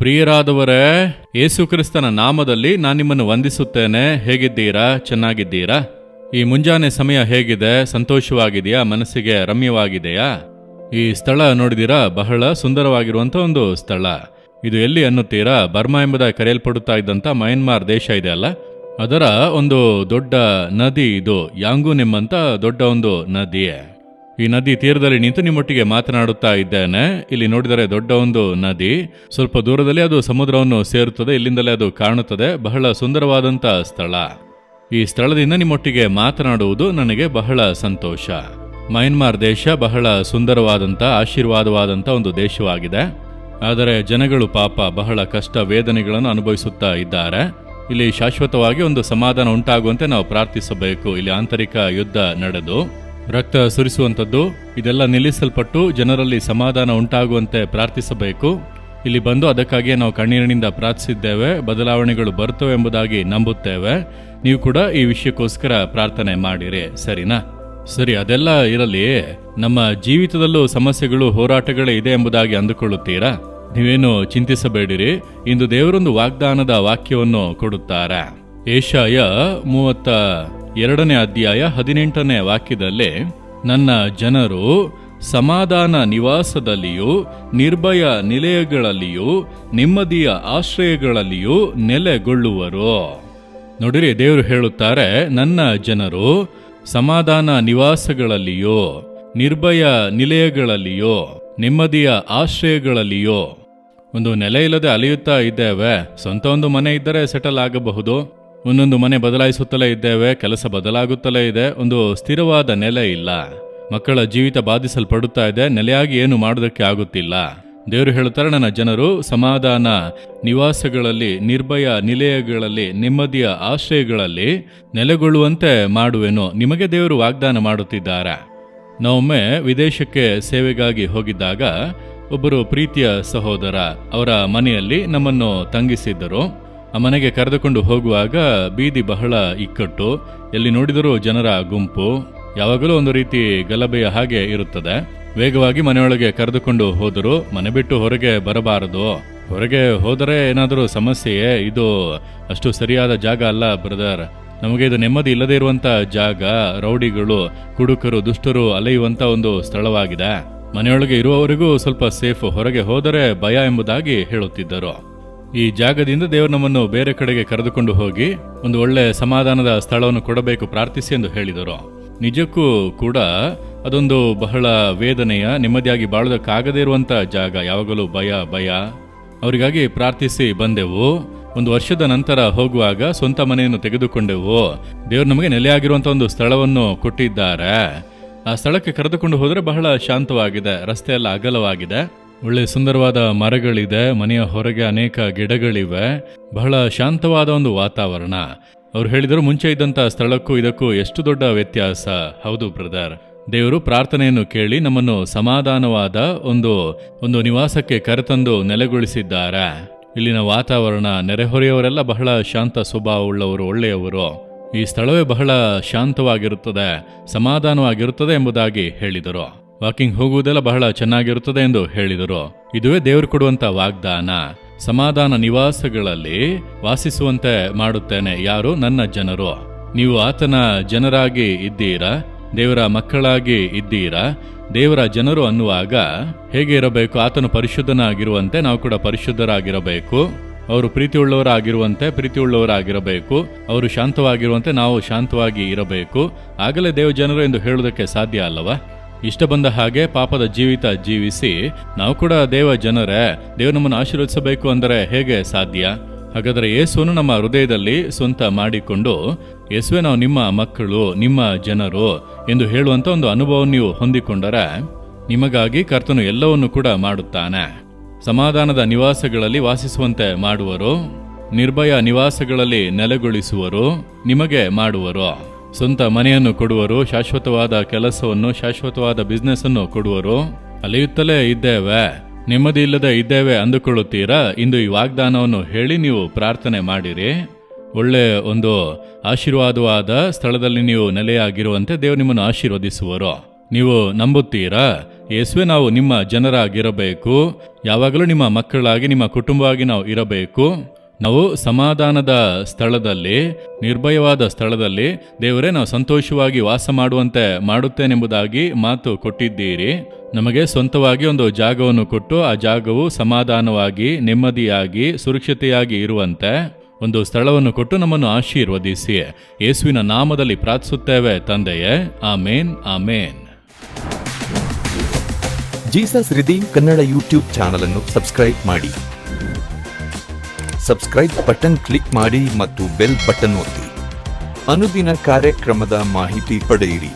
ಪ್ರಿಯರಾದವರೇ, ಯೇಸು ಕ್ರಿಸ್ತನ ನಾಮದಲ್ಲಿ ನಾನು ನಿಮ್ಮನ್ನು ವಂದಿಸುತ್ತೇನೆ. ಹೇಗಿದ್ದೀರಾ? ಚೆನ್ನಾಗಿದ್ದೀರಾ? ಈ ಮುಂಜಾನೆ ಸಮಯ ಹೇಗಿದೆ? ಸಂತೋಷವಾಗಿದೆಯಾ? ಮನಸ್ಸಿಗೆ ರಮ್ಯವಾಗಿದೆಯಾ? ಈ ಸ್ಥಳ ನೋಡಿದಿರಾ? ಬಹಳ ಸುಂದರವಾಗಿರುವಂಥ ಒಂದು ಸ್ಥಳ. ಇದು ಎಲ್ಲಿ ಅನ್ನುತ್ತೀರಾ? ಬರ್ಮಾ ಎಂಬುದಾಗಿ ಕರೆಯಲ್ಪಡುತ್ತಾ ಇದ್ದಂಥ ಮಯನ್ಮಾರ್ ದೇಶ ಇದೆ ಅಲ್ಲ, ಅದರ ಒಂದು ದೊಡ್ಡ ನದಿ ಇದು. ಯಾಂಗೂನ್ ಎಂಬಂತ ದೊಡ್ಡ ಒಂದು ನದಿ. ಈ ನದಿ ತೀರದಲ್ಲಿ ನಿಂತು ನಿಮ್ಮೊಟ್ಟಿಗೆ ಮಾತನಾಡುತ್ತಾ ಇದ್ದೇನೆ. ಇಲ್ಲಿ ನೋಡಿದರೆ ದೊಡ್ಡ ಒಂದು ನದಿ, ಸ್ವಲ್ಪ ದೂರದಲ್ಲಿ ಅದು ಸಮುದ್ರವನ್ನು ಸೇರುತ್ತದೆ. ಇಲ್ಲಿಂದಲೇ ಅದು ಕಾಣುತ್ತದೆ. ಬಹಳ ಸುಂದರವಾದಂಥ ಸ್ಥಳ. ಈ ಸ್ಥಳದಿಂದ ನಿಮ್ಮೊಟ್ಟಿಗೆ ಮಾತನಾಡುವುದು ನನಗೆ ಬಹಳ ಸಂತೋಷ. ಮಯನ್ಮಾರ್ ದೇಶ ಬಹಳ ಸುಂದರವಾದಂಥ ಆಶೀರ್ವಾದವಾದಂಥ ಒಂದು ದೇಶವಾಗಿದೆ. ಆದರೆ ಜನಗಳು ಪಾಪ ಬಹಳ ಕಷ್ಟ ವೇದನೆಗಳನ್ನು ಅನುಭವಿಸುತ್ತಾ ಇದ್ದಾರೆ. ಇಲ್ಲಿ ಶಾಶ್ವತವಾಗಿ ಒಂದು ಸಮಾಧಾನ ಉಂಟಾಗುವಂತೆ ನಾವು ಪ್ರಾರ್ಥಿಸಬೇಕು. ಇಲ್ಲಿ ಆಂತರಿಕ ಯುದ್ಧ ನಡೆದು ರಕ್ತ ಸುರಿಸುವಂಥದ್ದು ಇದೆಲ್ಲ ನಿಲ್ಲಿಸಲ್ಪಟ್ಟು ಜನರಲ್ಲಿ ಸಮಾಧಾನ ಉಂಟಾಗುವಂತೆ ಪ್ರಾರ್ಥಿಸಬೇಕು. ಇಲ್ಲಿ ಬಂದು ಅದಕ್ಕಾಗಿಯೇ ನಾವು ಕಣ್ಣೀರಿನಿಂದ ಪ್ರಾರ್ಥಿಸಿದ್ದೇವೆ. ಬದಲಾವಣೆಗಳು ಬರುತ್ತವೆ ಎಂಬುದಾಗಿ ನಂಬುತ್ತೇವೆ. ನೀವು ಕೂಡ ಈ ವಿಷಯಕ್ಕೋಸ್ಕರ ಪ್ರಾರ್ಥನೆ ಮಾಡಿರಿ, ಸರಿನಾ? ಸರಿ, ಅದೆಲ್ಲ ಇರಲಿ. ನಮ್ಮ ಜೀವಿತದಲ್ಲೂ ಸಮಸ್ಯೆಗಳು, ಹೋರಾಟಗಳೇ ಇದೆ ಎಂಬುದಾಗಿ ಅಂದುಕೊಳ್ಳುತ್ತೀರಾ? ನೀವೇನು ಚಿಂತಿಸಬೇಡಿರಿ. ಇಂದು ದೇವರೊಂದು ವಾಗ್ದಾನದ ವಾಕ್ಯವನ್ನು ಕೊಡುತ್ತಾರೆ. ಯೆಶಾಯ 32ನೇ ಅಧ್ಯಾಯ 18ನೇ ವಾಕ್ಯದಲ್ಲಿ, ನನ್ನ ಜನರು ಸಮಾಧಾನ ನಿವಾಸದಲ್ಲಿಯೂ ನಿರ್ಭಯ ನಿಲಯಗಳಲ್ಲಿಯೂ ನೆಮ್ಮದಿಯ ಆಶ್ರಯಗಳಲ್ಲಿಯೂ ನೆಲೆಗೊಳ್ಳುವರು. ನೋಡಿರಿ, ದೇವರು ಹೇಳುತ್ತಾರೆ, ನನ್ನ ಜನರು ಸಮಾಧಾನ ನಿವಾಸಗಳಲ್ಲಿಯೋ, ನಿರ್ಭಯ ನಿಲಯಗಳಲ್ಲಿಯೋ, ನೆಮ್ಮದಿಯ ಆಶ್ರಯಗಳಲ್ಲಿಯೋ. ಒಂದು ನೆಲೆ ಇಲ್ಲದೆ ಅಲಿಯುತ್ತಾ ಇದ್ದೇವೆ. ಸ್ವಂತ ಒಂದು ಮನೆ ಇದ್ದರೆ ಸೆಟಲ್ ಆಗಬಹುದು. ಒಂದೊಂದು ಮನೆ ಬದಲಾಯಿಸುತ್ತಲೇ ಇದ್ದೇವೆ. ಕೆಲಸ ಬದಲಾಗುತ್ತಲೇ ಇದೆ. ಒಂದು ಸ್ಥಿರವಾದ ನೆಲೆ ಇಲ್ಲ. ಮಕ್ಕಳ ಜೀವಿತ ಬಾಧಿಸಲ್ಪಡುತ್ತಾ ಇದೆ. ನೆಲೆಯಾಗಿ ಏನು ಮಾಡೋದಕ್ಕೆ ಆಗುತ್ತಿಲ್ಲ. ದೇವರು ಹೇಳುತ್ತಾರೆ, ನನ್ನ ಜನರು ಸಮಾಧಾನ ನಿವಾಸಗಳಲ್ಲಿ, ನಿರ್ಭಯ ನಿಲಯಗಳಲ್ಲಿ, ನೆಮ್ಮದಿಯ ಆಶ್ರಯಗಳಲ್ಲಿ ನೆಲೆಗೊಳ್ಳುವಂತೆ ಮಾಡುವೆನು. ನಿಮಗೆ ದೇವರು ವಾಗ್ದಾನ ಮಾಡುತ್ತಿದ್ದಾರೆ. ನಾವೊಮ್ಮೆ ವಿದೇಶಕ್ಕೆ ಸೇವೆಗಾಗಿ ಹೋಗಿದ್ದಾಗ ಒಬ್ಬರು ಪ್ರೀತಿಯ ಸಹೋದರ ಅವರ ಮನೆಯಲ್ಲಿ ನಮ್ಮನ್ನು ತಂಗಿಸಿದ್ದರು. ಆ ಮನೆಗೆ ಕರೆದುಕೊಂಡು ಹೋಗುವಾಗ ಬೀದಿ ಬಹಳ ಇಕ್ಕಟ್ಟು. ಎಲ್ಲಿ ನೋಡಿದರೂ ಜನರ ಗುಂಪು. ಯಾವಾಗಲೂ ಒಂದು ರೀತಿ ಗಲಭೆಯ ಹಾಗೆ ಇರುತ್ತದೆ. ವೇಗವಾಗಿ ಮನೆಯೊಳಗೆ ಕರೆದುಕೊಂಡು ಹೋದರು. ಮನೆ ಬಿಟ್ಟು ಹೊರಗೆ ಬರಬಾರದು. ಹೊರಗೆ ಹೋದರೆ ಏನಾದರೂ ಸಮಸ್ಯೆಯೇ? ಇದು ಅಷ್ಟು ಸರಿಯಾದ ಜಾಗ ಅಲ್ಲ ಬ್ರದರ್. ನಮಗೆ ಇದು ನೆಮ್ಮದಿ ಇಲ್ಲದೇ ಇರುವಂತ ಜಾಗ. ರೌಡಿಗಳು, ಕುಡುಕರು, ದುಷ್ಟರು ಅಲೆಯುವಂತ ಒಂದು ಸ್ಥಳವಾಗಿದೆ. ಮನೆಯೊಳಗೆ ಇರುವವರಿಗೂ ಸ್ವಲ್ಪ ಸೇಫ್, ಹೊರಗೆ ಹೋದರೆ ಭಯ ಎಂಬುದಾಗಿ ಹೇಳುತ್ತಿದ್ದರು. ಈ ಜಾಗದಿಂದ ದೇವರು ನಮ್ಮನ್ನು ಬೇರೆ ಕಡೆಗೆ ಕರೆದುಕೊಂಡು ಹೋಗಿ ಒಂದು ಒಳ್ಳೆ ಸಮಾಧಾನದ ಸ್ಥಳವನ್ನು ಕೊಡಬೇಕು, ಪ್ರಾರ್ಥಿಸಿ ಎಂದು ಹೇಳಿದರು. ನಿಜಕ್ಕೂ ಕೂಡ ಅದೊಂದು ಬಹಳ ವೇದನೆಯ, ನೆಮ್ಮದಿಯಾಗಿ ಬಾಳೋದಕ್ಕಾಗದೇ ಇರುವಂತ ಜಾಗ. ಯಾವಾಗಲೂ ಭಯ. ಅವರಿಗಾಗಿ ಪ್ರಾರ್ಥಿಸಿ ಬಂದೆವು. ಒಂದು ವರ್ಷದ ನಂತರ ಹೋಗುವಾಗ ಸ್ವಂತ ಮನೆಯನ್ನು ತೆಗೆದುಕೊಂಡೆವು. ದೇವರು ನಮಗೆ ನೆಲೆಯಾಗಿರುವಂಥ ಒಂದು ಸ್ಥಳವನ್ನು ಕೊಟ್ಟಿದ್ದಾರೆ. ಆ ಸ್ಥಳಕ್ಕೆ ಕರೆದುಕೊಂಡು ಹೋದರೆ ಬಹಳ ಶಾಂತವಾಗಿದೆ. ರಸ್ತೆ ಎಲ್ಲ ಅಗಲವಾಗಿದೆ. ಒಳ್ಳೆ ಸುಂದರವಾದ ಮರಗಳಿದೆ. ಮನೆಯ ಹೊರಗೆ ಅನೇಕ ಗಿಡಗಳಿವೆ. ಬಹಳ ಶಾಂತವಾದ ಒಂದು ವಾತಾವರಣ. ಅವ್ರು ಹೇಳಿದರು, ಮುಂಚೆ ಇದ್ದಂಥ ಸ್ಥಳಕ್ಕೂ ಇದಕ್ಕೂ ಎಷ್ಟು ದೊಡ್ಡ ವ್ಯತ್ಯಾಸ. ಹೌದು ಬ್ರದರ್, ದೇವರು ಪ್ರಾರ್ಥನೆಯನ್ನು ಕೇಳಿ ನಮ್ಮನ್ನು ಸಮಾಧಾನವಾದ ಒಂದು ನಿವಾಸಕ್ಕೆ ಕರೆತಂದು ನೆಲೆಗೊಳಿಸಿದ್ದಾರೆ. ಇಲ್ಲಿನ ವಾತಾವರಣ, ನೆರೆಹೊರೆಯವರೆಲ್ಲ ಬಹಳ ಶಾಂತ ಸ್ವಭಾವವುಳ್ಳವರು, ಒಳ್ಳೆಯವರು. ಈ ಸ್ಥಳವೇ ಬಹಳ ಶಾಂತವಾಗಿರುತ್ತದೆ, ಸಮಾಧಾನವಾಗಿರುತ್ತದೆ ಎಂಬುದಾಗಿ ಹೇಳಿದರು. ವಾಕಿಂಗ್ ಹೋಗುವುದೆಲ್ಲ ಬಹಳ ಚೆನ್ನಾಗಿರುತ್ತದೆ ಎಂದು ಹೇಳಿದರು. ಇದುವೇ ದೇವರು ಕೊಡುವಂತ ವಾಗ್ದಾನ. ಸಮಾಧಾನ ನಿವಾಸಗಳಲ್ಲಿ ವಾಸಿಸುವಂತೆ ಮಾಡುತ್ತೇನೆ. ಯಾರು? ನನ್ನ ಜನರು. ನೀವು ಆತನ ಜನರಾಗಿ ಇದ್ದೀರಾ? ದೇವರ ಮಕ್ಕಳಾಗಿ ಇದ್ದೀರಾ? ದೇವರ ಜನರು ಅನ್ನುವಾಗ ಹೇಗೆ ಇರಬೇಕು? ಆತನು ಪರಿಶುದ್ಧನಾಗಿರುವಂತೆ ನಾವು ಕೂಡ ಪರಿಶುದ್ಧರಾಗಿರಬೇಕು. ಅವರು ಪ್ರೀತಿಯುಳ್ಳವರಾಗಿರುವಂತೆ ಪ್ರೀತಿಯುಳ್ಳವರಾಗಿರಬೇಕು. ಅವರು ಶಾಂತವಾಗಿರುವಂತೆ ನಾವು ಶಾಂತವಾಗಿ ಇರಬೇಕು. ಆಗಲೇ ದೇವ ಜನರು ಎಂದು ಹೇಳುವುದಕ್ಕೆ ಸಾಧ್ಯ ಅಲ್ಲವಾ? ಇಷ್ಟ ಬಂದ ಹಾಗೆ ಪಾಪದ ಜೀವಿತ ಜೀವಿಸಿ ನಾವು ಕೂಡ ದೇವ ಜನರೇ, ದೇವರು ನಮ್ಮನ್ನು ಆಶೀರ್ವದಿಸಬೇಕು ಅಂದರೆ ಹೇಗೆ ಸಾಧ್ಯ? ಹಾಗಾದರೆ ಯೇಸುವನ್ನು ನಮ್ಮ ಹೃದಯದಲ್ಲಿ ಸ್ವಂತ ಮಾಡಿಕೊಂಡು, ಯೇಸುವೆ ನಾವು ನಿಮ್ಮ ಮಕ್ಕಳು, ನಿಮ್ಮ ಜನರು ಎಂದು ಹೇಳುವಂಥ ಒಂದು ಅನುಭವವನ್ನು ನೀವು ಹೊಂದಿಕೊಂಡರೆ ನಿಮಗಾಗಿ ಕರ್ತನು ಎಲ್ಲವನ್ನು ಕೂಡ ಮಾಡುತ್ತಾನೆ. ಸಮಾಧಾನದ ನಿವಾಸಗಳಲ್ಲಿ ವಾಸಿಸುವಂತೆ ಮಾಡುವರು. ನಿರ್ಭಯ ನಿವಾಸಗಳಲ್ಲಿ ನೆಲೆಗೊಳಿಸುವರು. ನಿಮಗೆ ಮಾಡುವರು. ಸ್ವಂತ ಮನೆಯನ್ನು ಕೊಡುವರು. ಶಾಶ್ವತವಾದ ಕೆಲಸವನ್ನು, ಶಾಶ್ವತವಾದ ಬಿಸ್ನೆಸ್ ಅನ್ನು ಕೊಡುವರು. ಅಲೆಯುತ್ತಲೇ ಇದ್ದೇವೆ, ನೆಮ್ಮದಿ ಇಲ್ಲದೆ ಇದ್ದೇವೆ ಅಂದುಕೊಳ್ಳುತ್ತೀರಾ? ಇಂದು ಈ ವಾಗ್ದಾನವನ್ನು ಹೇಳಿ ನೀವು ಪ್ರಾರ್ಥನೆ ಮಾಡಿರಿ. ಒಳ್ಳೆ ಒಂದು ಆಶೀರ್ವಾದವಾದ ಸ್ಥಳದಲ್ಲಿ ನೀವು ನೆಲೆಯಾಗಿರುವಂತೆ ದೇವರು ನಿಮ್ಮನ್ನು ಆಶೀರ್ವದಿಸುವರು. ನೀವು ನಂಬುತ್ತೀರಾ? ಯೇಸುವೆ ನಾವು ನಿಮ್ಮ ಜನರಾಗಿರಬೇಕು, ಯಾವಾಗಲೂ ನಿಮ್ಮ ಮಕ್ಕಳಾಗಿ ನಿಮ್ಮ ಕುಟುಂಬವಾಗಿ ನಾವು ಇರಬೇಕು. ನಾವು ಸಮಾಧಾನದ ಸ್ಥಳದಲ್ಲಿ, ನಿರ್ಭಯವಾದ ಸ್ಥಳದಲ್ಲಿ ದೇವರೇ ನಾವು ಸಂತೋಷವಾಗಿ ವಾಸ ಮಾಡುವಂತೆ ಮಾಡುತ್ತೇನೆಂಬುದಾಗಿ ಮಾತು ಕೊಟ್ಟಿದ್ದೀರಿ. ನಮಗೆ ಸ್ವಂತವಾಗಿ ಒಂದು ಜಾಗವನ್ನು ಕೊಟ್ಟು ಆ ಜಾಗವು ಸಮಾಧಾನವಾಗಿ, ನೆಮ್ಮದಿಯಾಗಿ, ಸುರಕ್ಷತೆಯಾಗಿ ಇರುವಂತೆ ಒಂದು ಸ್ಥಳವನ್ನು ಕೊಟ್ಟು ನಮ್ಮನ್ನು ಆಶೀರ್ವದಿಸಿ ಯೇಸುವಿನ ನಾಮದಲ್ಲಿ ಪ್ರಾರ್ಥಿಸುತ್ತೇವೆ ತಂದೆಯೇ. Amen, amen. Jesus redeem Kannada YouTube channel ಅನ್ನು ಸಬ್ಸ್ಕ್ರೈಬ್ ಮಾಡಿ. ಸಬ್ಸ್ಕ್ರೈಬ್ ಬಟನ್ ಕ್ಲಿಕ್ ಮಾಡಿ ಮತ್ತು ಬೆಲ್ ಬಟನ್ ಒತ್ತಿ. ಅನುದಿನ ಕಾರ್ಯಕ್ರಮದ ಮಾಹಿತಿ ಪಡೆಯಿರಿ.